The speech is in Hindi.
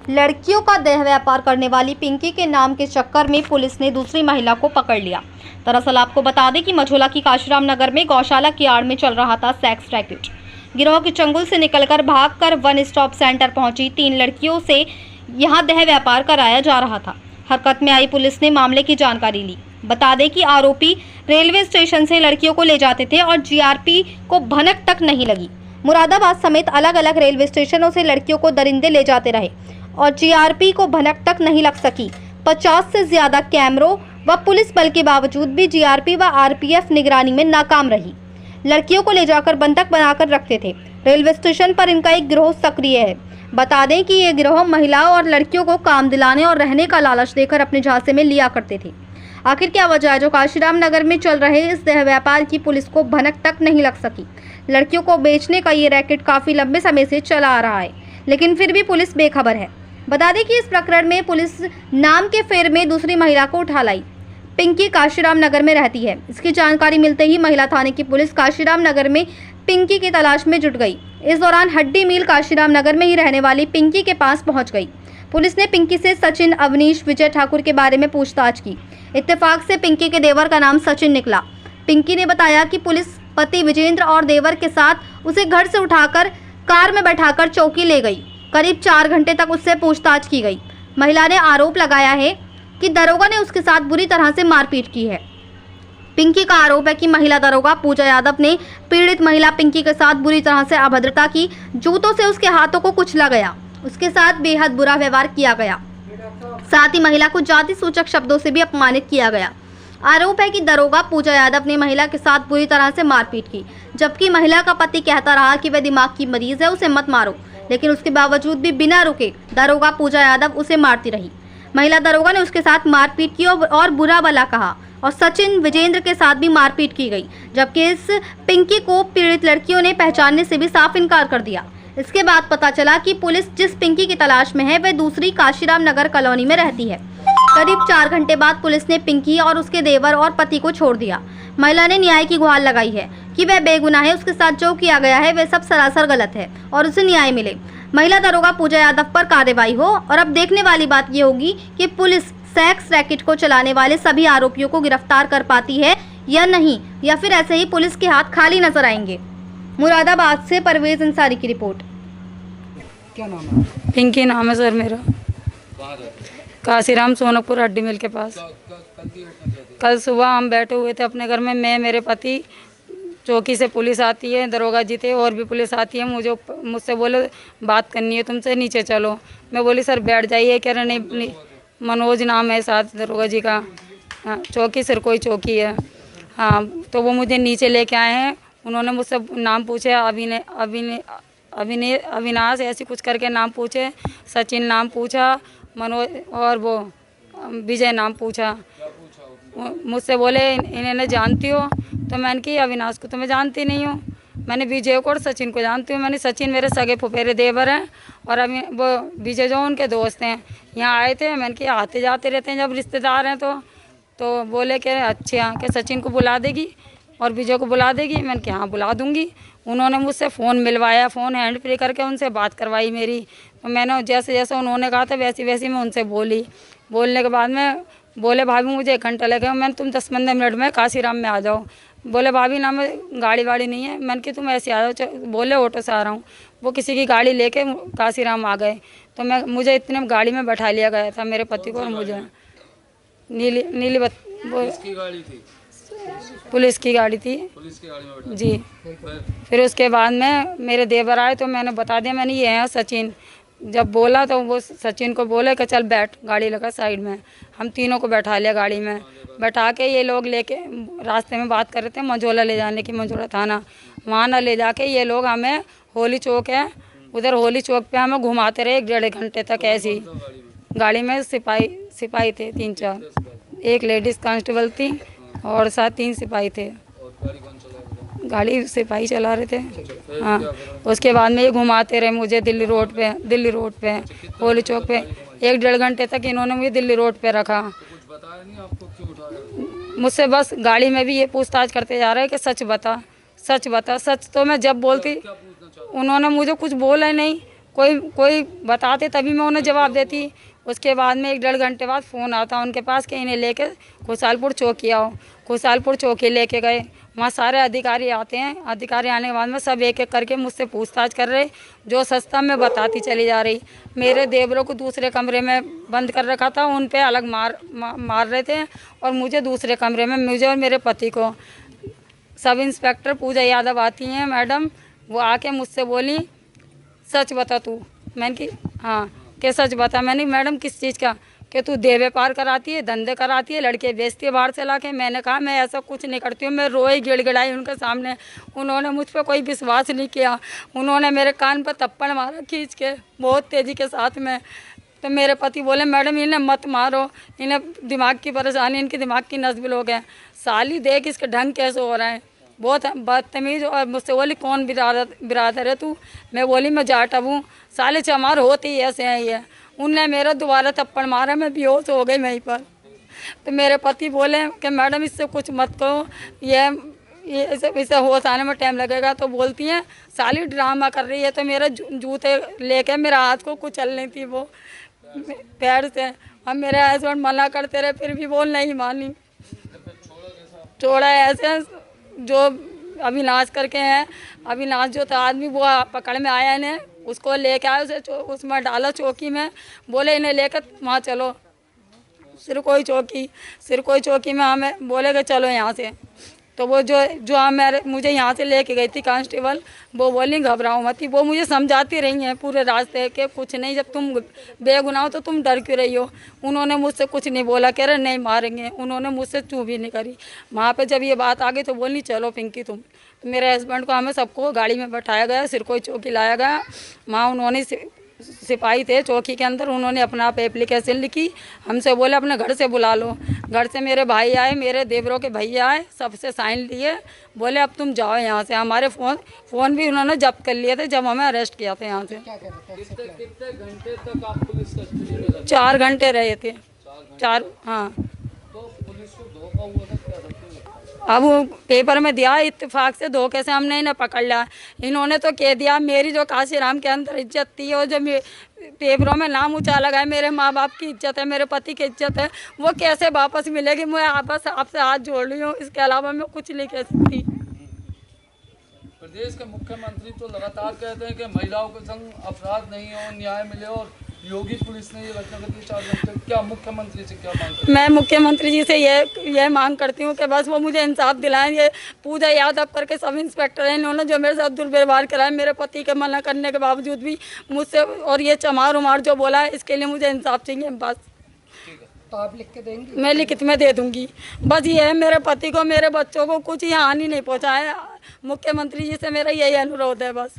लड़कियों का देह व्यापार करने वाली पिंकी के नाम के चक्कर में पुलिस ने दूसरी महिला को पकड़ लिया। दरअसल आपको बता दें कि मझोला की काशीराम नगर में गौशाला की आड़ में चल रहा था सेक्स रैकेट। गिरोह के चंगुल से निकलकर भागकर वन स्टॉप सेंटर पहुंची 3 लड़कियों से यहां देह व्यापार कराया जा रहा था। हरकत में आई पुलिस ने मामले की जानकारी ली। बता दें कि आरोपी रेलवे स्टेशन से लड़कियों को ले जाते थे और जीआरपी को भनक तक नहीं लगी। मुरादाबाद समेत अलग अलग रेलवे स्टेशनों से लड़कियों को दरिंदे ले जाते रहे और जीआरपी को भनक तक नहीं लग सकी। 50 से ज्यादा कैमरों व पुलिस बल के बावजूद भी जीआरपी व आरपीएफ निगरानी में नाकाम रही। लड़कियों को ले जाकर बंधक बनाकर रखते थे। रेलवे स्टेशन पर इनका एक गिरोह सक्रिय है। बता दें कि ये गिरोह महिलाओं और लड़कियों को काम दिलाने और रहने का लालच देकर अपने झांसे में लिया करते थे। आखिर क्या वजह है जो काशीराम नगर में चल रहे इस देह व्यापार की पुलिस को भनक तक नहीं लग सकी। लड़कियों को बेचने का ये रैकेट काफी लंबे समय से चला आ रहा है, लेकिन फिर भी पुलिस बेखबर है। बता दें कि इस प्रकरण में पुलिस नाम के फेर में दूसरी महिला को उठा लाई। पिंकी काशीराम नगर में रहती है। इसकी जानकारी मिलते ही महिला थाने की पुलिस काशीराम नगर में पिंकी की तलाश में जुट गई। इस दौरान हड्डी मील काशीराम नगर में ही रहने वाली पिंकी के पास पहुंच गई। पुलिस ने पिंकी से सचिन, अवनीश, विजय ठाकुर के बारे में पूछताछ की। इत्तेफाक से पिंकी के देवर का नाम सचिन निकला। पिंकी ने बताया कि पुलिस पति विजेंद्र और देवर के साथ उसे घर से उठाकर कार में बैठाकर चौकी ले गई। करीब 4 घंटे तक उससे पूछताछ की गई। महिला ने आरोप लगाया है कि दरोगा ने उसके साथ बुरी तरह से मारपीट की है। पिंकी का आरोप है कि महिला दरोगा पूजा यादव ने पीड़ित महिला पिंकी के साथ बुरी तरह से अभद्रता की। जूतों से उसके हाथों को कुचला गया, उसके साथ बेहद बुरा व्यवहार किया गया, साथ ही महिला को जाति सूचक शब्दों से भी अपमानित किया गया। आरोप है कि दरोगा पूजा यादव ने महिला के साथ बुरी तरह से मारपीट की, जबकि महिला का पति कहता रहा कि वह दिमाग की मरीज है, उसे मत मारो, लेकिन उसके बावजूद भी बिना रुके दरोगा पूजा यादव उसे मारती रही। महिला दरोगा ने उसके साथ मारपीट की और बुरा भला कहा और सचिन, विजेंद्र के साथ भी मारपीट की गई, जबकि इस पिंकी को पीड़ित लड़कियों ने पहचानने से भी साफ इनकार कर दिया। इसके बाद पता चला कि पुलिस जिस पिंकी की तलाश में है वह दूसरी काशीराम नगर कॉलोनी में रहती है। करीब 4 घंटे बाद पुलिस ने पिंकी और उसके देवर और पति को छोड़ दिया। महिला ने न्याय की गुहार लगाई है कि वह बेगुनाह है, उसके साथ जो किया गया है वह सब सरासर गलत है और उसे न्याय मिले। महिला दरोगा पूजा यादव पर कार्रवाई हो। और अब देखने वाली बात ये होगी कि पुलिस सेक्स रैकेट को चलाने वाले सभी आरोपियों को गिरफ्तार कर पाती है या नहीं, या फिर ऐसे ही पुलिस के हाथ खाली नजर आएंगे। मुरादाबाद से परवेज अंसारी की रिपोर्ट। क्या नाम है? पिंकी नाम है सर मेरा। काशीराम सोनकपुर हड्डी मिल के पास। कल सुबह हम बैठे हुए थे अपने घर में, मैं, मेरे पति, चौकी से पुलिस आती है, दरोगा जी थे और भी पुलिस आती है। मुझसे बोले बात करनी है तुमसे, नीचे चलो। मैं बोली सर बैठ जाइए। कह रहे नहीं, मनोज नाम है साथ दरोगा जी का। हाँ, चौकी सर कोई चौकी है। हाँ, तो वो मुझे नीचे लेके आए हैं। उन्होंने मुझसे नाम पूछे, अविनाश ऐसी कुछ करके नाम पूछे, सचिन नाम पूछा, मनोज और वो विजय नाम पूछा। मुझसे बोले इन्हें जानती हो? तो मैंने कि अविनाश को तो मैं जानती नहीं हूँ, मैंने विजय को और सचिन को जानती हूँ। मैंने सचिन मेरे सगे फुफेरे देवर हैं और अभी वो विजय जो उनके दोस्त हैं। यहाँ आए थे, मैंने कि आते जाते रहते हैं जब रिश्तेदार हैं तो बोले कि अच्छा कि सचिन को बुला देगी और विजय को बुला देगी। मैंने कि हाँ बुला दूँगी। उन्होंने मुझसे फ़ोन मिलवाया, फ़ोन हैंड फ्री करके उनसे बात करवाई मेरी। तो मैंने जैसे जैसे उन्होंने कहा था वैसी वैसी मैं उनसे बोली। बोलने के बाद में बोले भाभी मुझे 1 घंटा लगेगा। मैंने तुम 10-15 मिनट में काशीराम में आ जाओ। बोले भाभी ना मैं गाड़ी वाड़ी नहीं है। मैंने कि तुम ऐसे आ जाओ। बोले ऑटो से आ रहा हूँ। वो किसी की गाड़ी लेके काशीराम आ गए। तो मुझे इतने गाड़ी में बैठा लिया गया था, मेरे पति को और मुझे। नीली गाड़ी थी, पुलिस की गाड़ी थी। पुलिस की गाड़ी में बैठा जी। फिर उसके बाद में मेरे देवर आए तो मैंने बता दिया मैंने ये है सचिन। जब बोला तो वो सचिन को बोले कि चल बैठ, गाड़ी लगा साइड में। हम तीनों को बैठा लिया गाड़ी में। बैठा के ये लोग लेके रास्ते में बात कर रहे थे मझोला ले जाने की, मझोला थाना। वहाँ ना ले जाके ये लोग हमें होली चौक है, उधर होली चौक पे हमें घुमाते रहे 1-1.5 घंटे तक। ऐसी गाड़ी में सिपाही थे 3-4, एक लेडीज़ कांस्टेबल थी और साथ 3 सिपाही थे। गाड़ी सिपाही चला रहे थे। हाँ, उसके बाद में ये घुमाते रहे मुझे दिल्ली रोड पे होली चौक पे 1-1.5 घंटे तक इन्होंने मुझे दिल्ली रोड पे रखा। मुझसे बस गाड़ी में भी ये पूछताछ करते जा रहे हैं कि सच बता। सच तो मैं जब बोलती उन्होंने मुझे कुछ बोला ही नहीं, कोई कोई बताते तभी मैं उन्हें जवाब देती। उसके बाद में 1-1.5 घंटे बाद फ़ोन आता उनके पास कि इन्हें लेके खुशहालपुर चौकी आओ। खुशहालपुर चौकी लेके गए, वहाँ सारे अधिकारी आते हैं। अधिकारी आने के बाद में सब एक एक करके मुझसे पूछताछ कर रहे, जो सस्ता मैं बताती चली जा रही। मेरे देवरों को दूसरे कमरे में बंद कर रखा था, उन पे अलग मार रहे थे और मुझे दूसरे कमरे में, मुझे और मेरे पति को। सब इंस्पेक्टर पूजा यादव आती हैं मैडम, वो आके मुझसे बोली सच बता तू। मैंने कि हाँ, कि सच बता। मैंने मैडम किस चीज़ का? कि तू देह व्यापार कराती है, धंधे कराती है, लड़के बेचती है बाहर से लाके। मैंने कहा मैं ऐसा कुछ नहीं करती हूँ। मैं रोई गिड़गिड़ाई उनके सामने। उन्होंने मुझ पर कोई विश्वास नहीं किया। उन्होंने मेरे कान पर थप्पड़ मारा खींच के बहुत तेज़ी के साथ में। तो मेरे पति बोले मैडम इन्हें मत मारो, इन्हें दिमाग की परेशानी, इनकी दिमाग की नस ब्लॉक है। साली देख इसके ढंग कैसे हो रहा है, बहुत बदतमीज़। और मुझसे बोली कौन बिरादर है तू? मैं बोली मैं जाटव हूँ। साले चमार होती ही ऐसे हैं ये। उनने मेरा दोबारा थप्पड़ मारा, मैं बेहोश हो गई वहीं पर। तो मेरे पति बोले कि मैडम इससे कुछ मत कहो, ये इसे होश आने में टाइम लगेगा। तो बोलती हैं साली ड्रामा कर रही है। तो मेरे जूते लेके मेरा हाथ को कुचल रही थी वो पैर से। हम मेरे हस्बैंड मना करते रहे, फिर भी वो नहीं मानी। छोड़ा ऐसे जो अविनाश करके हैं, अविनाश जो था आदमी, वो पकड़ में आया, इन्हें उसको लेके आया, उसे उसमें डाला चौकी में। बोले इन्हें लेकर वहाँ चलो सिरकोई चौकी में। हमें बोले कि चलो यहाँ से। तो वो जो मुझे यहाँ से लेके गई थी कांस्टेबल, वो बोली घबराओ मत। वो मुझे समझाती रही हैं पूरे रास्ते के कुछ नहीं, जब तुम बेगुनाह हो तो तुम डर क्यों रही हो। उन्होंने मुझसे कुछ नहीं बोला, कह रहे नहीं मारेंगे। उन्होंने मुझसे चू भी नहीं करी। वहाँ पे जब ये बात आ गई तो बोली चलो पिंकी तुम। तो मेरे हस्बैंड को हमें सबको गाड़ी में बैठाया गया, सिरकोई चौकी लाया गया। वहाँ उन्होंने सिपाही थे चौकी के अंदर, उन्होंने अपना आप एप्लीकेशन लिखी। हमसे बोले अपने घर से बुला लो। घर से मेरे भाई आए, मेरे देवरों के भैया आए, सबसे साइन लिए। बोले अब तुम जाओ यहाँ से। हमारे फ़ोन भी उन्होंने जब्त कर लिए थे जब हमें अरेस्ट किया था यहाँ से। कितने घंटे तक आप पुलिस कस्टडी में रहे? 4 घंटे रहे थे। 4 हाँ। तो पुलिस को धोखा हुआ था क्या? अब वो पेपर में दिया, इत्तेफाक से धोखे से हमने इन्हें पकड़ लिया। इन्होंने तो कह दिया मेरी जो काशीराम के अंदर इज्जत थी और जो पेपरों में नाम ऊंचा लगा है, मेरे माँ बाप की इज्जत है, मेरे पति की इज्जत है, वो कैसे वापस मिलेगी। मैं बस आपसे हाथ जोड़ रही हूँ, इसके अलावा मैं कुछ नहीं कह सकती। प्रदेश के मुख्यमंत्री तो लगातार कहते हैं कि महिलाओं के संग अपराध नहीं हो, न्याय मिले। और योगी पुलिस ने ये घटना करती 4 घंटे। क्या मुख्यमंत्री से क्या मांग करती? मैं मुख्यमंत्री जी से ये मांग करती हूँ कि बस वो मुझे इंसाफ दिलाएं। ये पूजा यादव करके सब इंस्पेक्टर हैं, इन्होंने जो मेरे साथ दुर्व्यवहार कराया, मेरे पति के मना करने के बावजूद भी मुझसे, और ये चमार उमार जो बोला है, इसके लिए मुझे इंसाफ चाहिए बस। तो आप लिख के देंगे? मैं लिखित में दे दूंगी। बस ये है, मेरे पति को, मेरे बच्चों को कुछ ही हानि नहीं पहुँचाए। मुख्यमंत्री जी से मेरा यही अनुरोध है बस।